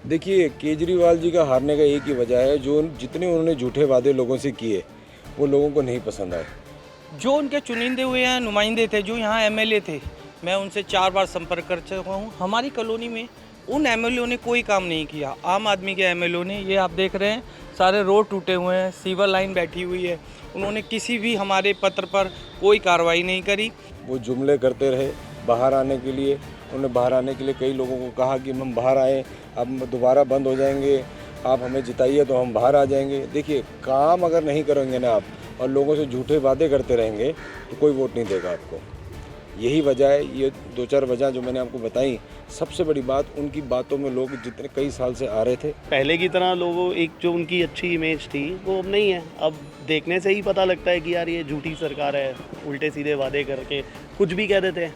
देखिए, केजरीवाल जी का हारने का एक ही वजह है, जो जितने उन्होंने झूठे वादे लोगों से किए, वो लोगों को नहीं पसंद आए। जो उनके चुनिंदे हुए हैं नुमाइंदे थे, जो यहाँ एमएलए थे, मैं उनसे 4 बार संपर्क कर चुका हूँ। हमारी कॉलोनी में उन एमएलए ने कोई काम नहीं किया। आम आदमी के एमएलए ने, ये आप देख रहे हैं, सारे रोड टूटे हुए हैं, सीवर लाइन बैठी हुई है। उन्होंने किसी भी हमारे पत्र पर कोई कार्रवाई नहीं करी। वो जुमले करते रहे बाहर आने के लिए। उन्होंने बाहर आने के लिए कई लोगों को कहा कि हम बाहर आएँ, अब दोबारा बंद हो जाएंगे, आप हमें जिताइए तो हम बाहर आ जाएंगे। देखिए, काम अगर नहीं करेंगे ना आप और लोगों से झूठे वादे करते रहेंगे तो कोई वोट नहीं देगा आपको। यही वजह है, ये 2-4 वजह जो मैंने आपको बताई। सबसे बड़ी बात, उनकी बातों में लोग जितने कई साल से आ रहे थे, पहले की तरह लोगों एक जो उनकी अच्छी इमेज थी वो अब नहीं है। अब देखने से ही पता लगता है कि यार ये झूठी सरकार है, उल्टे सीधे वादे करके कुछ भी कह देते हैं।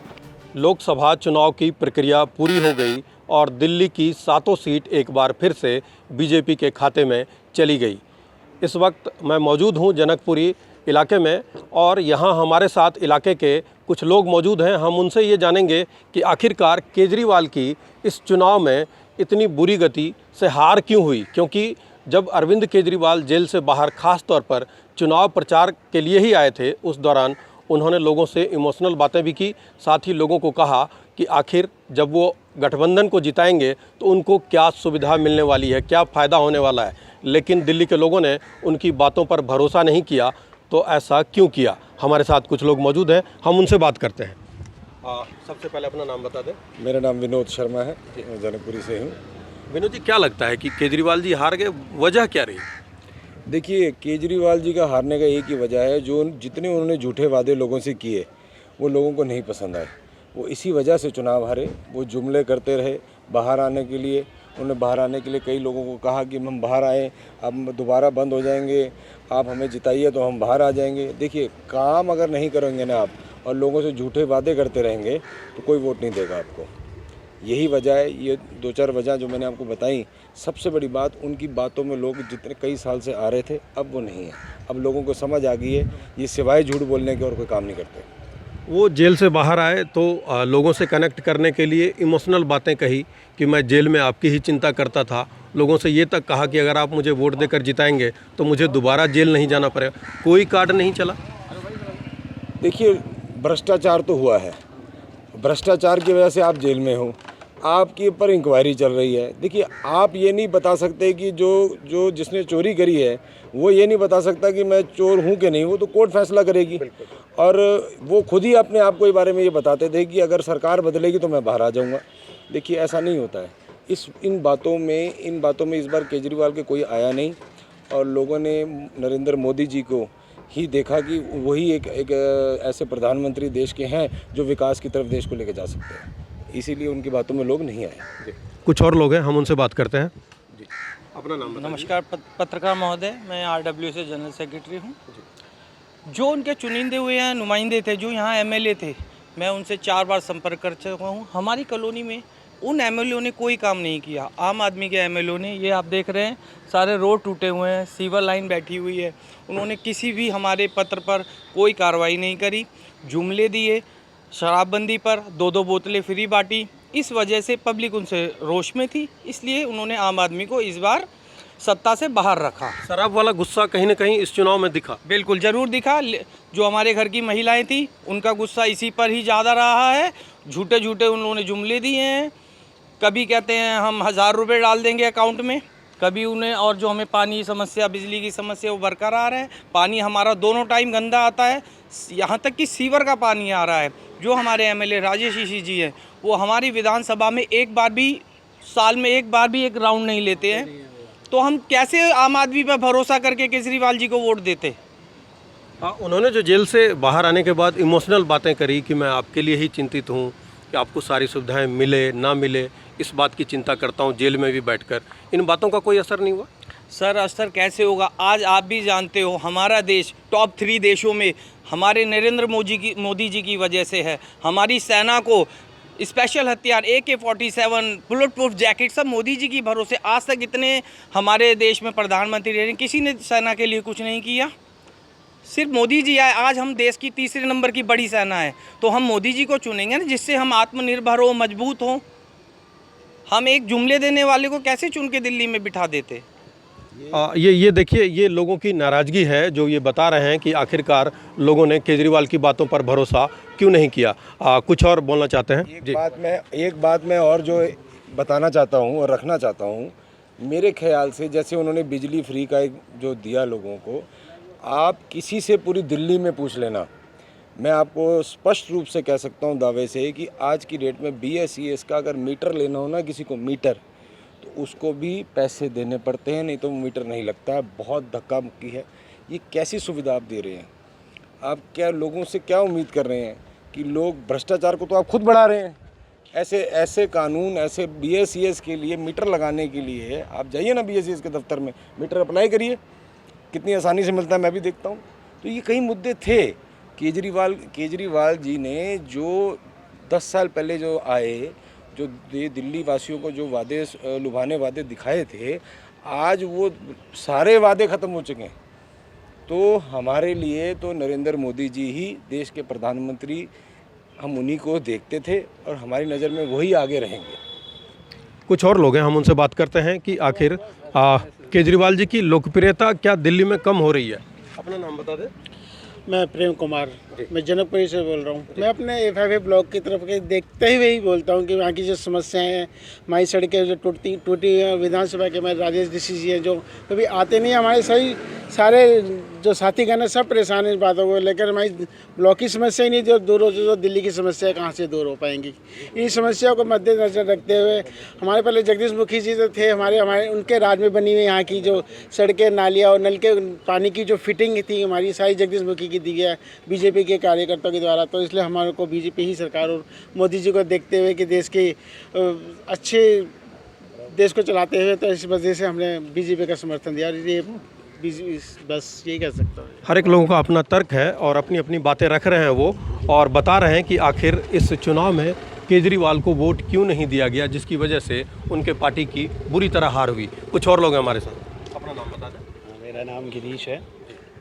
लोकसभा चुनाव की प्रक्रिया पूरी हो गई और दिल्ली की 7 सीट एक बार फिर से बीजेपी के खाते में चली गई। इस वक्त मैं मौजूद हूं जनकपुरी इलाके में और यहां हमारे साथ इलाके के कुछ लोग मौजूद हैं। हम उनसे ये जानेंगे कि आखिरकार केजरीवाल की इस चुनाव में इतनी बुरी गति से हार क्यों हुई, क्योंकि जब अरविंद केजरीवाल जेल से बाहर खास तौर पर चुनाव प्रचार के लिए ही आए थे, उस दौरान उन्होंने लोगों से इमोशनल बातें भी की। साथ ही लोगों को कहा कि आखिर जब वो गठबंधन को जिताएंगे तो उनको क्या सुविधा मिलने वाली है, क्या फ़ायदा होने वाला है। लेकिन दिल्ली के लोगों ने उनकी बातों पर भरोसा नहीं किया। तो ऐसा क्यों किया? हमारे साथ कुछ लोग मौजूद हैं, हम उनसे बात करते हैं। सबसे पहले अपना नाम बता दें। मेरा नाम विनोद शर्मा है, मैं जनकपुरी से हूँ। विनोद जी, क्या लगता है कि केजरीवाल जी हार गए, वजह क्या रही? देखिए, केजरीवाल जी का हारने का एक ही वजह है, जो जितने उन्होंने झूठे वादे लोगों से किए, वो लोगों को नहीं पसंद आए। वो इसी वजह से चुनाव हारे। वो जुमले करते रहे बाहर आने के लिए। उन्होंने बाहर आने के लिए कई लोगों को कहा कि हम बाहर आएँ, अब दोबारा बंद हो जाएंगे, आप हमें जिताइए तो हम बाहर आ जाएंगे। देखिए, काम अगर नहीं करेंगे ना आप और लोगों से झूठे वादे करते रहेंगे तो कोई वोट नहीं देगा आपको। यही वजह है, ये 2-4 वजह जो मैंने आपको बताई। सबसे बड़ी बात, उनकी बातों में लोग जितने कई साल से आ रहे थे, अब वो नहीं है। अब लोगों को समझ आ गई है, ये सिवाय झूठ बोलने के और कोई काम नहीं करते। वो जेल से बाहर आए तो लोगों से कनेक्ट करने के लिए इमोशनल बातें कही कि मैं जेल में आपकी ही चिंता करता था। लोगों से ये तक कहा कि अगर आप मुझे वोट देकर जिताएंगे तो मुझे दोबारा जेल नहीं जाना पड़ेगा। कोई कार्ड नहीं चला। देखिए, भ्रष्टाचार तो हुआ है, भ्रष्टाचार की वजह से आप जेल में हो, आपके ऊपर इंक्वायरी चल रही है। देखिए, आप ये नहीं बता सकते कि जो जिसने चोरी करी है वो ये नहीं बता सकता कि मैं चोर हूँ कि नहीं। वो तो कोर्ट फैसला करेगी। और वो खुद ही अपने आप को इस बारे में ये बताते थे कि अगर सरकार बदलेगी तो मैं बाहर आ जाऊँगा। देखिए, ऐसा नहीं होता है। इन बातों में इस बार केजरीवाल के कोई आया नहीं और लोगों ने नरेंद्र मोदी जी को ही देखा कि वही एक ऐसे प्रधानमंत्री देश के हैं जो विकास की तरफ देश को लेकर जा सकते हैं। इसीलिए उनकी बातों में लोग नहीं आए। कुछ और लोग हैं, हम उनसे बात करते हैं। जी, अपना नाम बताइए। नमस्कार पत्रकार महोदय, मैं आरडब्ल्यू से जनरल सेक्रेटरी हूँ। जो उनके चुनिंदे हुए हैं नुमाइंदे थे, जो यहाँ एमएलए थे, मैं उनसे 4 बार संपर्क कर चुका हूँ। हमारी कॉलोनी में उन एमएलए ने कोई काम नहीं किया। आम आदमी के एमएलए ने, ये आप देख रहे हैं, सारे रोड टूटे हुए हैं, सीवर लाइन बैठी हुई है। उन्होंने किसी भी हमारे पत्र पर कोई कार्रवाई नहीं करी। जुमले दिए, शराबबंदी पर 2-2 बोतलें फ्री बांटी। इस वजह से पब्लिक उनसे रोष में थी, इसलिए उन्होंने आम आदमी को इस बार सत्ता से बाहर रखा। शराब वाला गुस्सा कहीं ना कहीं इस चुनाव में दिखा। बिल्कुल ज़रूर दिखा। जो हमारे घर की महिलाएं थी, उनका गुस्सा इसी पर ही ज़्यादा रहा है। झूठे झूठे उन्होंने जुमले दिए हैं। कभी कहते हैं हम 1000 रुपये डाल देंगे अकाउंट में, कभी उन्हें, और जो हमें पानी की समस्या, बिजली की समस्या, वो बरकरार है। पानी हमारा दोनों टाइम गंदा आता है, यहाँ तक कि सीवर का पानी आ रहा है। जो हमारे एमएलए राजेश ऋषि जी हैं, वो हमारी विधानसभा में साल में एक बार भी एक राउंड नहीं लेते हैं। तो हम कैसे आम आदमी पर भरोसा करके केजरीवाल जी को वोट देते? उन्होंने जो जेल से बाहर आने के बाद इमोशनल बातें करी कि मैं आपके लिए ही चिंतित हूँ कि आपको सारी सुविधाएं मिले ना मिले, इस बात की चिंता करता हूँ जेल में भी बैठकर। इन बातों का कोई असर नहीं हुआ? सर, असर कैसे होगा? आज आप भी जानते हो, हमारा देश टॉप 3 देशों में हमारे नरेंद्र मोदी जी की वजह से है। हमारी सेना को स्पेशल हथियार AK-47, बुलेट प्रूफ जैकेट, सब मोदी जी की भरोसे। आज तक इतने हमारे देश में प्रधानमंत्री रहे, किसी ने सेना के लिए कुछ नहीं किया। सिर्फ मोदी जी आए। आज हम देश की 3रे नंबर की बड़ी सेना है, तो हम मोदी जी को चुनेंगे ना, जिससे हम आत्मनिर्भर हो, मजबूत हों। हम एक जुमले देने वाले को कैसे चुन के दिल्ली में बिठा देते। ये देखिए, ये लोगों की नाराज़गी है जो ये बता रहे हैं कि आखिरकार लोगों ने केजरीवाल की बातों पर भरोसा क्यों नहीं किया। कुछ और बोलना चाहते हैं? एक बात मैं और जो बताना चाहता हूँ और रखना चाहता हूँ, मेरे ख्याल से जैसे उन्होंने बिजली फ्री का एक जो दिया लोगों को, आप किसी से पूरी दिल्ली में पूछ लेना, मैं आपको स्पष्ट रूप से कह सकता हूँ दावे से कि आज की डेट में BS-ES का अगर मीटर लेना हो ना किसी को मीटर, तो उसको भी पैसे देने पड़ते हैं, नहीं तो मीटर नहीं लगता है। बहुत धक्का मुक्की है। ये कैसी सुविधा आप दे रहे हैं? आप क्या लोगों से क्या उम्मीद कर रहे हैं कि लोग भ्रष्टाचार को तो आप खुद बढ़ा रहे हैं। ऐसे कानून, ऐसे BS-ES के लिए मीटर लगाने के लिए आप जाइए ना BS-ES के दफ्तर में, मीटर अप्लाई करिए, कितनी आसानी से मिलता है, मैं भी देखता हूँ। तो ये कई मुद्दे थे। केजरीवाल जी ने जो 10 साल पहले जो आए, जो दिल्ली वासियों को जो वादे, लुभाने वादे दिखाए थे, आज वो सारे वादे ख़त्म हो चुके हैं। तो हमारे लिए तो नरेंद्र मोदी जी ही देश के प्रधानमंत्री, हम उन्हीं को देखते थे और हमारी नज़र में वही आगे रहेंगे। कुछ और लोग हैं, हम उनसे बात करते हैं कि आखिर केजरीवाल जी की लोकप्रियता क्या दिल्ली में कम हो रही है। अपना नाम बता दें। मैं प्रेम कुमार, मैं जनकपुरी से बोल रहा हूँ। मैं अपने FFA ब्लॉक की तरफ के देखते हुए ही बोलता हूँ कि वहाँ की जो समस्याएं हैं, हमारी सड़कें जो टूटी विधानसभा के हमारे राजेश ऋषि जी हैं जो कभी आते नहीं, हमारे सही सारे जो साथीगण हैं सब परेशान हैं इस बातों को लेकर। हमारी ब्लॉक की समस्या ही नहीं जो दूर हो, जो दिल्ली की समस्या कहाँ से दूर हो पाएंगी। इन समस्याओं को मद्देनजर रखते हुए हमारे पहले जगदीश मुखी जी जो थे, हमारे उनके राज में बनी हुई यहाँ की जो सड़कें, नालियाँ और नल के पानी की जो फिटिंग थी हमारी सारी जगदीश मुखी की दी गया BJP के कार्यकर्ताओं के द्वारा। तो इसलिए हमारे को BJP ही सरकार और मोदी जी को देखते हुए कि देश के अच्छे देश को चलाते हुए, तो इस वजह से हमने BJP का समर्थन दिया। ये बस यही कह सकता हूँ। हर एक लोगों का अपना तर्क है और अपनी अपनी बातें रख रहे हैं वो, और बता रहे हैं कि आखिर इस चुनाव में केजरीवाल को वोट क्यों नहीं दिया गया, जिसकी वजह से उनके पार्टी की बुरी तरह हार हुई। कुछ और लोग हैं हमारे साथ। अपना नाम बता दें। मेरा नाम गिरीश है।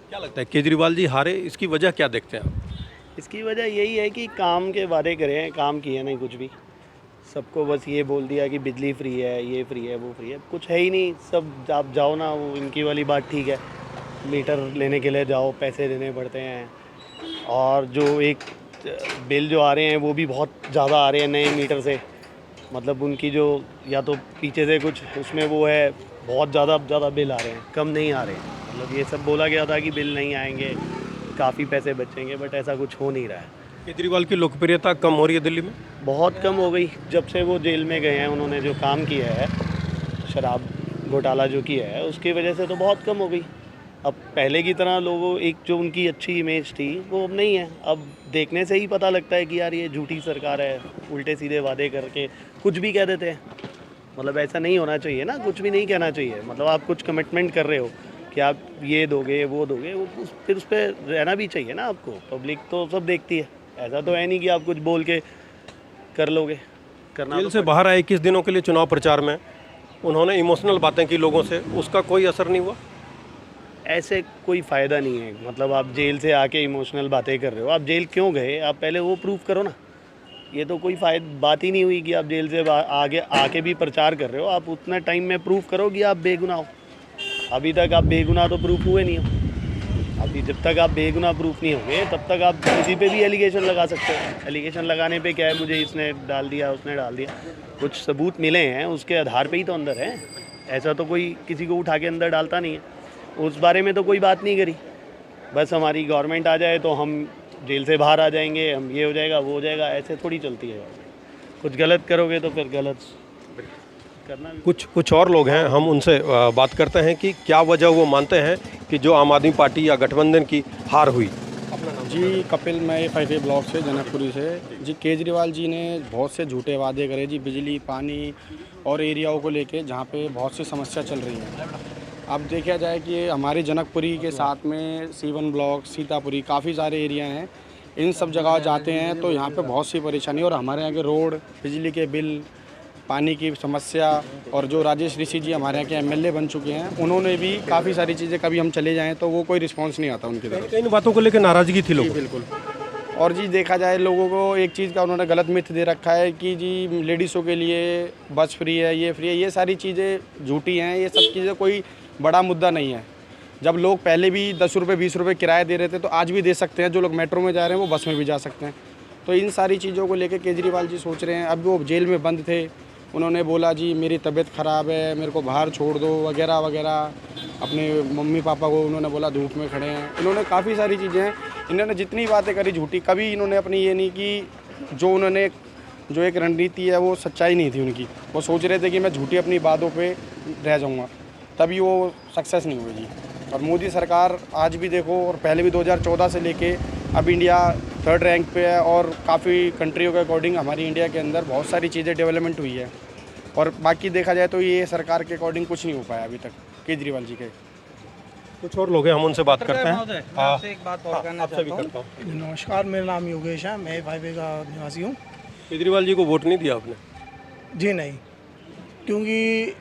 क्या लगता है केजरीवाल जी हारे, इसकी वजह क्या देखते हैं आप? इसकी वजह यही है कि काम के वादे करे, काम किए नहीं कुछ भी। सबको बस ये बोल दिया कि बिजली फ्री है, ये फ्री है, वो फ्री है, कुछ है ही नहीं। सब आप जाओ ना, वो इनकी वाली बात ठीक है, मीटर लेने के लिए जाओ, पैसे देने पड़ते हैं। और जो एक बिल जो आ रहे हैं वो भी बहुत ज़्यादा आ रहे हैं नए मीटर से। मतलब उनकी जो या तो पीछे से कुछ उसमें वो है, बहुत ज़्यादा बिल आ रहे हैं, कम नहीं आ रहे हैं। मतलब ये सब बोला गया था कि बिल नहीं आएंगे, काफ़ी पैसे बचेंगे, बट ऐसा कुछ हो नहीं रहा है। केजरीवाल की लोकप्रियता कम हो रही है दिल्ली में? बहुत कम हो गई जब से वो जेल में गए हैं। उन्होंने जो काम किया है, शराब घोटाला जो किया है, उसकी वजह से तो बहुत कम हो गई। अब पहले की तरह लोगों एक जो उनकी अच्छी इमेज थी वो अब नहीं है। अब देखने से ही पता लगता है कि यार ये झूठी सरकार है, उल्टे सीधे वादे करके कुछ भी कह देते हैं। मतलब ऐसा नहीं होना चाहिए ना, कुछ भी नहीं कहना चाहिए। मतलब आप कुछ कमिटमेंट कर रहे हो कि आप ये दोगे वो दोगे, फिर उस पर रहना भी चाहिए ना आपको। पब्लिक तो सब देखती है, ऐसा तो है नहीं कि आप कुछ बोल के कर लोगे। करना जेल से बाहर आए 21 दिनों के लिए चुनाव प्रचार में उन्होंने इमोशनल बातें की लोगों से, उसका कोई असर नहीं हुआ? ऐसे कोई फ़ायदा नहीं है। मतलब आप जेल से आके इमोशनल बातें कर रहे हो, आप जेल क्यों गए, आप पहले वो प्रूव करो ना। ये तो कोई बात ही नहीं हुई कि आप जेल से आगे आके भी प्रचार कर रहे हो। आप उतना टाइम में प्रूव करो कि आप बेगुनाह हो। अभी तक आप बेगुनाह तो प्रूफ हुए नहीं हो। अभी जब तक आप बेगुनाह प्रूफ नहीं होंगे तब तक आप किसी पे भी एलिगेशन लगा सकते हो। एलिगेशन लगाने पे क्या है, मुझे इसने डाल दिया, उसने डाल दिया, कुछ सबूत मिले हैं उसके आधार पे ही तो अंदर है। ऐसा तो कोई किसी को उठा के अंदर डालता नहीं है। उस बारे में तो कोई बात नहीं करी। बस हमारी गवर्नमेंट आ जाए तो हम जेल से बाहर आ जाएंगे, हम ये हो जाएगा वो हो जाएगा, ऐसे थोड़ी चलती है। कुछ गलत करोगे तो फिर गलत करना भी। कुछ और लोग हैं, हम उनसे बात करते हैं कि क्या वजह वो मानते हैं कि जो आम आदमी पार्टी या गठबंधन की हार हुई। जी कपिल, मैं FFA ब्लॉक से जनकपुरी से। जी केजरीवाल जी ने बहुत से झूठे वादे करे जी, बिजली, पानी और एरियाओं को लेके जहाँ पे बहुत सी समस्या चल रही है। अब देखा जाए कि हमारे जनकपुरी के साथ में C1 ब्लॉक, सीतापुरी, काफ़ी सारे एरिया हैं। इन सब जगह जाते हैं तो यहाँ पे बहुत सी परेशानी, और हमारे यहाँ के रोड, बिजली के बिल, पानी की समस्या, और जो राजेश ऋषि जी हमारे यहाँ के MLA बन चुके हैं, उन्होंने भी काफ़ी सारी चीज़ें, कभी हम चले जाएं तो वो कोई रिस्पांस नहीं आता उनकी तरफ। इन बातों को लेकर नाराज़गी थी लोगों बिल्कुल। और जी देखा जाए लोगों को एक चीज़ का उन्होंने गलत मिथ दे रखा है कि जी लेडीज़ों के लिए बस फ्री है, ये फ्री है, ये सारी चीज़ें झूठी हैं। ये सब चीज़ें कोई बड़ा मुद्दा नहीं है। जब लोग पहले भी 10 रुपये 20 रुपये किराया दे रहे थे तो आज भी दे सकते हैं। जो लोग मेट्रो में जा रहे हैं वो बस में भी जा सकते हैं। तो इन सारी चीज़ों को लेकर केजरीवाल जी सोच रहे हैं। अब वो जेल में बंद थे, उन्होंने बोला जी मेरी तबीयत ख़राब है, मेरे को बाहर छोड़ दो वगैरह वगैरह। अपने मम्मी पापा को उन्होंने बोला धूप में खड़े हैं। इन्होंने काफ़ी सारी चीज़ें हैं, इन्होंने जितनी बातें करी झूठी। कभी इन्होंने अपनी ये नहीं की जो उन्होंने जो एक रणनीति है वो सच्चाई नहीं थी उनकी। वो सोच रहे थे कि मैं झूठी अपनी बातों पे रह जाऊँगा, तभी वो सक्सेस नहीं हुई जी। और मोदी सरकार आज भी देखो, और पहले भी 2014 से लेके अब इंडिया 3rd रैंक पे है। और काफ़ी कंट्रियों के अकॉर्डिंग हमारी इंडिया के अंदर बहुत सारी चीज़ें डेवलपमेंट हुई है। और बाकी देखा जाए तो ये सरकार के अकॉर्डिंग कुछ नहीं हो पाया अभी तक केजरीवाल जी के। कुछ और लोग हैं, हम उनसे बात करते हैं। महोदय, मैं आपसे एक बात और करना आपसे भी चाहता हूँ। करता हूँ। नमस्कार, मेरा नाम योगेश है, मैं फाइवे का निवासी हूँ। केजरीवाल जी को वोट नहीं दिया आपने? जी नहीं, क्योंकि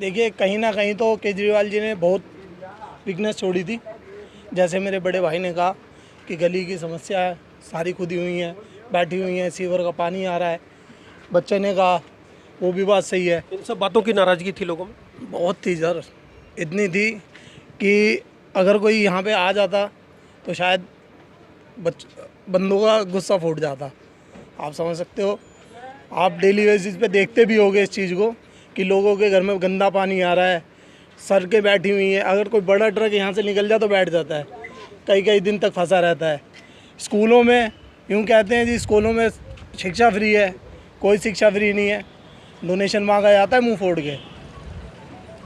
देखिए कहीं ना कहीं तो केजरीवाल जी ने बहुत वीकनेस छोड़ी थी। जैसे मेरे बड़े भाई ने कहा कि गली की समस्या है, सारी खुदी हुई हैं, बैठी हुई हैं, सीवर का पानी आ रहा है। बच्चे ने कहा, वो भी बात सही है। इन सब बातों की नाराज़गी थी लोगों में? बहुत थी सर, इतनी थी कि अगर कोई यहाँ पे आ जाता तो शायद बंदों का गुस्सा फूट जाता। आप समझ सकते हो। आप डेली बेसिस पे देखते भी होगे इस चीज़ को कि लोगों के घर में गंदा पानी आ रहा है, सड़कें बैठी हुई हैं। अगर कोई बड़ा ट्रक यहाँ से निकल जाए तो बैठ जाता है, कई कई दिन तक फंसा रहता है। स्कूलों में यूँ कहते हैं जी स्कूलों में शिक्षा फ्री है, कोई शिक्षा फ्री नहीं है। डोनेशन मांगा जाता है मुंह फोड़ के।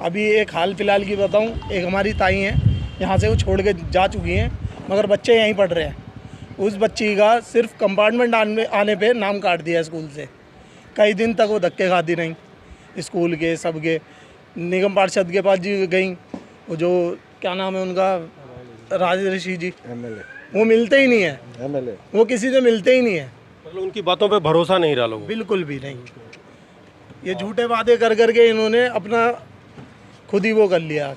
अभी एक हाल फिलहाल की बताऊं, एक हमारी ताई हैं, यहाँ से वो छोड़ के जा चुकी हैं, मगर बच्चे यहीं पढ़ रहे हैं। उस बच्ची का सिर्फ कंपार्टमेंट आने पे नाम काट दिया स्कूल से। कई दिन तक वो धक्के खाती रहीं स्कूल के, सबके। निगम पार्षद के पास जी गई, वो जो क्या नाम है उनका, राजऋषि जी, वो मिलते ही नहीं है, वो किसी से मिलते ही नहीं है। मतलब उनकी बातों पे भरोसा नहीं रहा लोगों को? बिल्कुल भी नहीं। ये झूठे वादे कर करके इन्होंने अपना खुद ही वो कर लिया। आप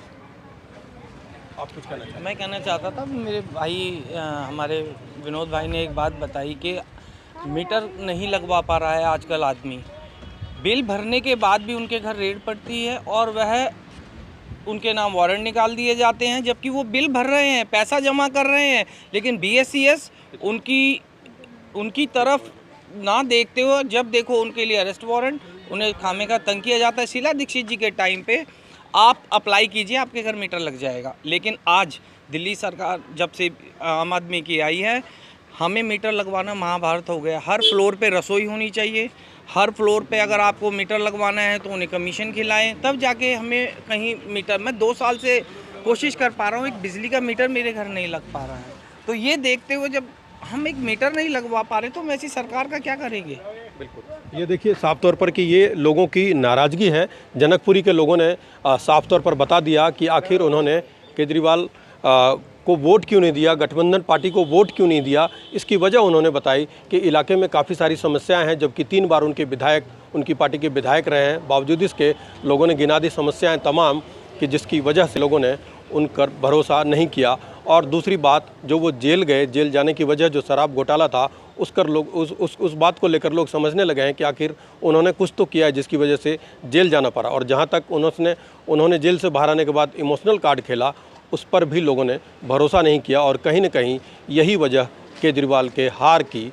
कुछ कहना चाहें? मैं कहना चाहता था, मेरे भाई हमारे विनोद भाई ने एक बात बताई कि मीटर नहीं लगवा पा रहा है आजकल आदमी। बिल भरने के बाद भी उनके घर रेड पड़ती है और वह उनके नाम वारंट निकाल दिए जाते हैं, जबकि वो बिल भर रहे हैं, पैसा जमा कर रहे हैं, लेकिन BSCS उनकी तरफ ना देखते हुए जब देखो उनके लिए अरेस्ट वारंट, उन्हें खामे का तंग किया जाता है। शीला दीक्षित जी के टाइम पे आप अप्लाई कीजिए, आपके घर मीटर लग जाएगा। लेकिन आज दिल्ली सरकार जब से आम आदमी की आई है, हमें मीटर लगवाना महाभारत हो गया। हर फ्लोर पे रसोई होनी चाहिए, हर फ्लोर पे अगर आपको मीटर लगवाना है तो उन्हें कमीशन खिलाएं, तब जाके हमें कहीं मीटर। मैं 2 साल से कोशिश कर पा रहा हूँ, एक बिजली का मीटर मेरे घर नहीं लग पा रहा है। तो ये देखते हुए जब हम एक मीटर नहीं लगवा पा रहे तो हम ऐसी सरकार का क्या करेंगे? बिल्कुल, ये देखिए साफ तौर पर कि ये लोगों की नाराज़गी है। जनकपुरी के लोगों ने साफ तौर पर बता दिया कि आखिर उन्होंने केजरीवाल को वोट क्यों नहीं दिया, गठबंधन पार्टी को वोट क्यों नहीं दिया। इसकी वजह उन्होंने बताई कि इलाके में काफ़ी सारी समस्याएं हैं, जबकि 3 बार उनके विधायक उनकी पार्टी के विधायक रहे हैं। बावजूद इसके लोगों ने गिना दी समस्याएं तमाम, कि जिसकी वजह से लोगों ने उन पर भरोसा नहीं किया। और दूसरी बात, जो वो जेल गए, जेल जाने की वजह जो शराब घोटाला था, उसकर लोग उस बात को लेकर लोग समझने लगे हैं कि आखिर उन्होंने कुछ तो किया है जिसकी वजह से जेल जाना पड़ा। और जहाँ तक उन्होंने जेल से बाहर आने के बाद इमोशनल कार्ड खेला, उस पर भी लोगों ने भरोसा नहीं किया। और कहीं न कहीं यही वजह केजरीवाल के हार की